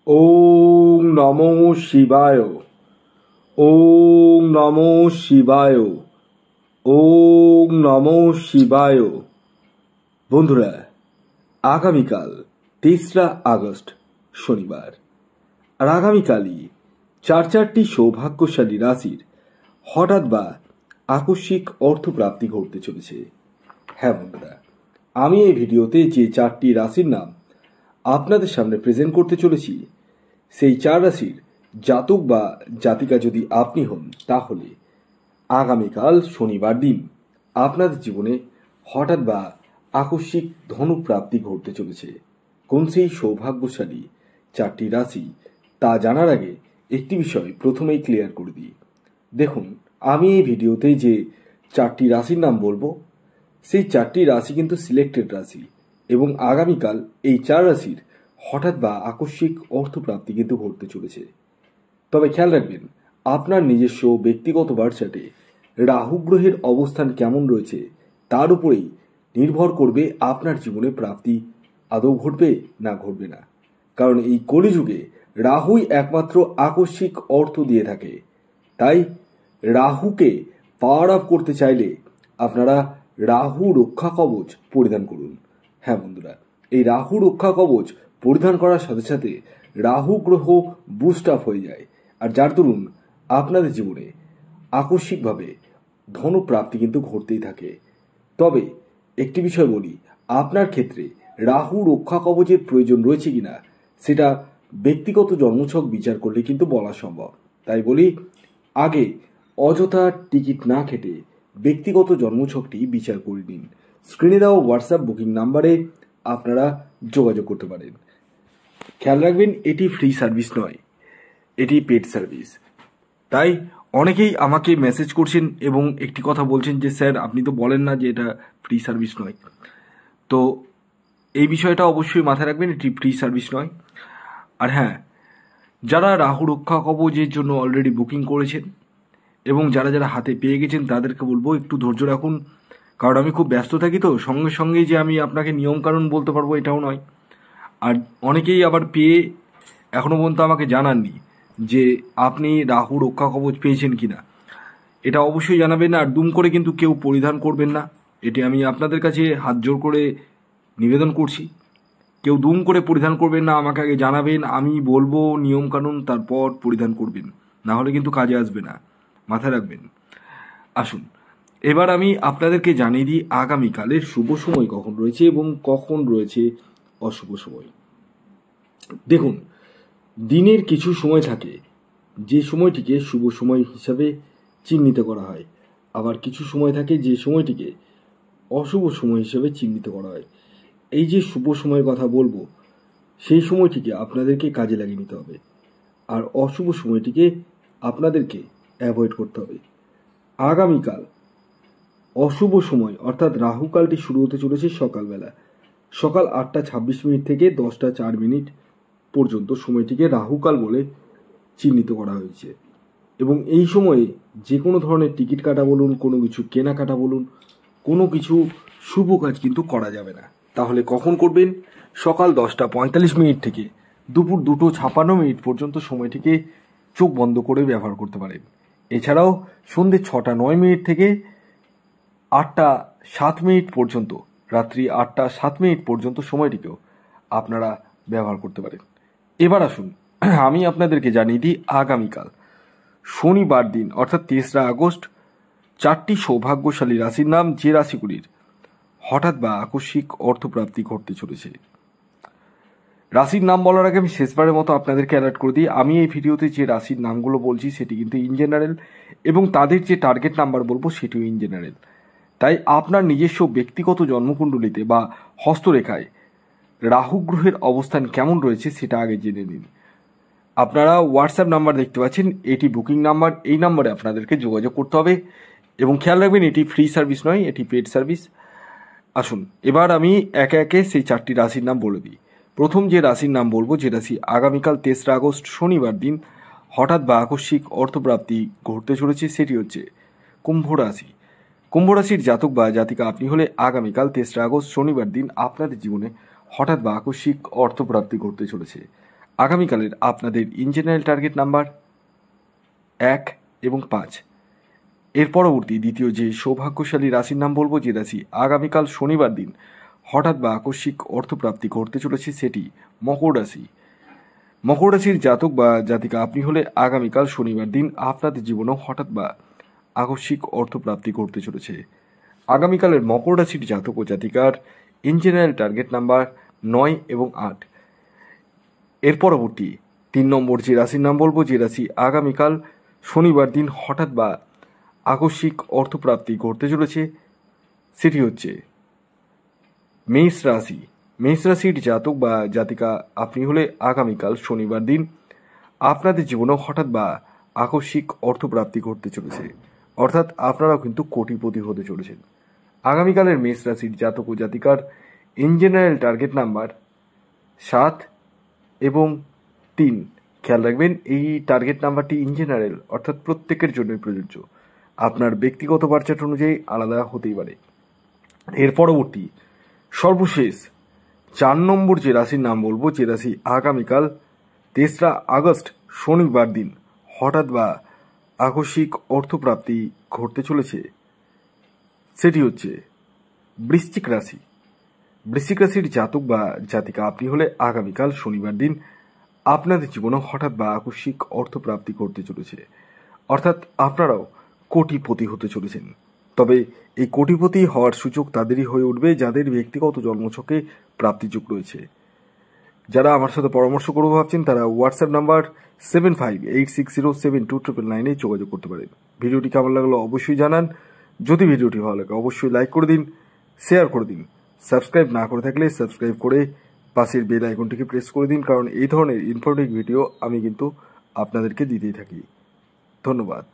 ওম নমো শিবায়। ওম নমো শিবায়। ওম নমো শিবায়। বন্ধুরা, আগামীকাল ৩রা আগস্ট শনিবার, আর আগামীকালই চারটি সৌভাগ্যশালী রাশির হঠাৎ বা আকস্মিক অর্থপ্রাপ্তি ঘটতে চলেছে। হ্যাঁ বন্ধুরা, আমি এই ভিডিওতে যে 4টি রাশির নাম আপনাদের সামনে প্রেজেন্ট করতে চলেছি, সেই 4 রাশির জাতক বা জাতিকা যদি আপনি হন, তাহলে আগামীকাল শনিবার দিন আপনাদের জীবনে হঠাৎ বা আকস্মিক ধনপ্রাপ্তি ঘটতে চলেছে। কোন সেই সৌভাগ্যশালী 4টি রাশি, তা জানার আগে একটি বিষয় প্রথমেই ক্লিয়ার করে দিই। দেখুন, আমি এই ভিডিওতে যে 4টি রাশির নাম বলবো, সেই 4টি রাশি কিন্তু সিলেক্টেড রাশি, এবং আগামীকাল এই 4 রাশির হঠাৎ বা আকস্মিক অর্থপ্রাপ্তি কিন্তু ঘটতে চলেছে। তবে খেয়াল রাখবেন, আপনার নিজস্ব ব্যক্তিগত বার্থচার্টে রাহু গ্রহের অবস্থান কেমন রয়েছে তার উপরেই নির্ভর করবে আপনার জীবনে প্রাপ্তি আদৌ ঘটবে না ঘটবে না। কারণ এই কলিযুগে রাহুই একমাত্র আকস্মিক অর্থ দিয়ে থাকে। তাই রাহুকে পাওয়ার আপ করতে চাইলে আপনারা রাহু রক্ষা কবচ পরিধান করুন। হ্যাঁ বন্ধুরা, এই রাহু রক্ষা কবচ পরিধান করার সাথে সাথে রাহু গ্রহ বুস্ট আপ হয়ে যায়, আর যার দরুন আপনাদের জীবনে আকস্মিকভাবে ধনপ্রাপ্তি কিন্তু ঘটতেই থাকে। তবে একটি বিষয় বলি, আপনার ক্ষেত্রে রাহু রক্ষা কবচের প্রয়োজন রয়েছে কিনা সেটা ব্যক্তিগত জন্মছক বিচার করলে কিন্তু বলা সম্ভব। তাই বলি, আগে অযথা টিকিট না কেটে ব্যক্তিগত জন্মছকটি বিচার করে নিন। স্ক্রিনে দেওয়া হোয়াটসঅ্যাপ বুকিং নাম্বারে আপনারা যোগাযোগ করতে পারেন। খেয়াল রাখবেন, এটি ফ্রি সার্ভিস নয়, এটি পেড সার্ভিস। তাই অনেকেই আমাকে মেসেজ করছেন এবং একটি কথা বলছেন যে স্যার, আপনি তো বলেন না যে এটা ফ্রি সার্ভিস নয়। তো এই বিষয়টা অবশ্যই মাথায় রাখবেন, এটি ফ্রি সার্ভিস নয়। আর হ্যাঁ, যারা রাহু রক্ষা কবচের জন্য অলরেডি বুকিং করেছেন এবং যারা যারা হাতে পেয়ে গেছেন, তাদেরকে বলবো একটু ধৈর্য রাখুন। কারণ আমি খুব ব্যস্ত থাকি, তো সঙ্গে সঙ্গেই যে আমি আপনাকে নিয়মকানুন বলতে পারবো এটাও নয়। আর অনেকেই আবার পেয়ে এখনও পর্যন্ত আমাকে জানাননি যে আপনি রাহু রক্ষা কবচ পেয়েছেন কিনা। এটা অবশ্যই জানাবেন, আর দুম করে কিন্তু কেউ পরিধান করবেন না। এটি আমি আপনাদের কাছে হাত জোর করে নিবেদন করছি। কেউ দুম করে পরিধান করবেন না, আমাকে আগে জানাবেন, আমি বলবো নিয়মকানুন, তারপর পরিধান করবেন, না হলে কিন্তু কাজে আসবে না, মাথায় রাখবেন। আসুন, এবার আমি আপনাদেরকে জানিয়ে দিই আগামীকালের শুভ সময় কখন রয়েছে এবং কখন রয়েছে অশুভ সময়। দেখুন, দিনের কিছু সময় থাকে যে সময়টিকে শুভ সময় হিসাবে চিহ্নিত করা হয়, আবার কিছু সময় থাকে যে সময়টিকে অশুভ সময় হিসেবে চিহ্নিত করা হয়। এই যে শুভ সময়ের কথা বলবো, সেই সময়টিকে আপনাদেরকে কাজে লাগিয়ে নিতে হবে, আর অশুভ সময়টিকে আপনাদেরকে অ্যাভয়েড করতে হবে। আগামীকাল অশুভ সময় অর্থাৎ রাহুকালটি শুরু হতে চলেছে সকালবেলা, সকাল 8টা 26 মিনিট থেকে 10টা 4 মিনিট পর্যন্ত সময়টিকে রাহুকাল বলে চিহ্নিত করা হয়েছে। এবং এই সময়ে যে কোনো ধরনের টিকিট কাটা বলুন, কোনো কিছু কেনাকাটা বলুন, কোনো কিছু শুভ কাজ কিন্তু করা যাবে না। তাহলে কখন করবেন? সকাল 10টা 45 মিনিট থেকে দুপুর 2টো 56 মিনিট পর্যন্ত সময়টিকে চোখ বন্ধ করে ব্যবহার করতে পারেন। এছাড়াও সন্ধ্যে 6টা 9 মিনিট থেকে 8টা 7 মিনিট পর্যন্ত, রাত্রি 8টা 7 মিনিট পর্যন্ত সময়টিকেও আপনারা ব্যবহার করতে পারেন। এবার আসুন, আমি আপনাদেরকে জানিয়ে দিই আগামীকাল শনিবার দিন অর্থাৎ 3রা আগস্ট 4টি সৌভাগ্যশালী রাশির নাম, যে রাশিগুলির হঠাৎ বা আকস্মিক অর্থপ্রাপ্তি ঘটতে চলেছে। রাশির নাম বলার আগে আমি শেষবারের মতো আপনাদেরকে অ্যালার্ট করে দিই, আমি এই ভিডিওতে যে রাশির নামগুলো বলছি সেটি কিন্তু ইন জেনারেল, এবং তাদের যে টার্গেট নাম্বার বলবো সেটিও ইন জেনারেল। তাই আপনার নিজস্ব ব্যক্তিগত জন্মকুণ্ডলিতে বা হস্তরেখায় রাহু গ্রহের অবস্থান কেমন রয়েছে সেটা আগে জেনে নিন। আপনারা হোয়াটসঅ্যাপ নাম্বার দেখতে পাচ্ছেন, এটি বুকিং নাম্বার, এই নাম্বারে আপনাদেরকে যোগাযোগ করতে হবে। এবং খেয়াল রাখবেন, এটি ফ্রি সার্ভিস নয়, এটি পেড সার্ভিস। আসুন, এবার আমি একে একে সেই 4টি রাশির নাম বলে দিই। প্রথম যে রাশির নাম বলবো, যে রাশি আগামীকাল 3রা আগস্ট শনিবার দিন হঠাৎ বা আকস্মিক অর্থপ্রাপ্তি ঘটতে চলেছে, সেটি হচ্ছে কুম্ভ রাশি। কুম্ভ রাশির জাতক বা জাতিকা আপনি হলে আগামীকাল 3রা আগস্ট শনিবার দিন আপনাদের জীবনে হঠাৎ বা আকস্মিক অর্থপ্রাপ্তি ঘটতে চলেছে। আগামীকালের আপনাদের ইন জেনারেল টার্গেট নাম্বার 1 এবং 5। এর পরবর্তী দ্বিতীয় যে সৌভাগ্যশালী রাশির নাম বলবো, যে রাশি আগামীকাল শনিবার দিন হঠাৎ বা আকস্মিক অর্থপ্রাপ্তি ঘটতে চলেছে, সেটি মকর রাশি। মকর রাশির জাতক বা জাতিকা আপনি হলে আগামীকাল শনিবার দিন আপনাদের জীবনেও হঠাৎ বা আকস্মিক অর্থপ্রাপ্তি ঘটতে চলেছে। আগামীকালের মকর রাশির জাতক ও জাতিকার ইন জেনারেল টার্গেট নাম্বার 9 এবং 8। এর পরবর্তী 3 নম্বর যে রাশির নাম বলবো, যে রাশি আগামীকাল শনিবার দিন হঠাৎ বা আকস্মিক অর্থপ্রাপ্তি ঘটতে চলেছে, সেটি হচ্ছে মেষ রাশি। মেষ রাশির জাতক বা জাতিকা আপনি হলে আগামীকাল শনিবার দিন আপনাদের জীবনেও হঠাৎ বা আকস্মিক অর্থপ্রাপ্তি ঘটতে চলেছে, অর্থাৎ আপনারাও কিন্তু কোটিপতি হতে চলেছেন। আগামীকালের মেষ রাশির জাতক ও জাতিকার ইন জেনারেল টার্গেট নাম্বার 7 এবং 3। খেয়াল রাখবেন, এই টার্গেট নাম্বারটি ইন জেনারেল, অর্থাৎ প্রত্যেকের জন্যই প্রযোজ্য। আপনার ব্যক্তিগত বার্চার্ট অনুযায়ী আলাদা হতেই পারে। এর পরবর্তী সর্বশেষ 4 নম্বর যে রাশির নাম বলবো, যে রাশি আগামীকাল 3রা আগস্ট শনিবার দিন হঠাৎ বা আকস্মিক অর্থপ্রাপ্তি ঘটতে চলেছে, সেটি হচ্ছে বৃশ্চিক রাশি। বৃশ্চিক রাশির জাতক বা জাতিকা আপনি হলে আগামীকাল শনিবার দিন আপনাদের জীবনে হঠাৎ বা আকস্মিক অর্থপ্রাপ্তি ঘটতে চলেছে, অর্থাৎ আপনারাও কোটিপতি হতে চলেছেন। তবে এই কোটিপতি হওয়ার সুযোগ তাদেরই হয়ে উঠবে যাদের ব্যক্তিগত জন্মছকে প্রাপ্তিযোগ রয়েছে। যারা আমার সাথে পরামর্শ করবো ভাবছেন, তারা হোয়াটসঅ্যাপ নাম্বার 7586072999 যোগাযোগ করতে পারেন। ভিডিওটি কেমন লাগলো অবশ্যই জানান। যদি ভিডিওটি ভালো লাগে অবশ্যই লাইক করে দিন, শেয়ার করে দিন। সাবস্ক্রাইব না করে থাকলে সাবস্ক্রাইব করে পাশের বেল আইকনটিকে প্রেস করে দিন, কারণ এই ধরনের ইনফরমেটিভ ভিডিও আমি কিন্তু আপনাদেরকে দিতেই থাকি। ধন্যবাদ।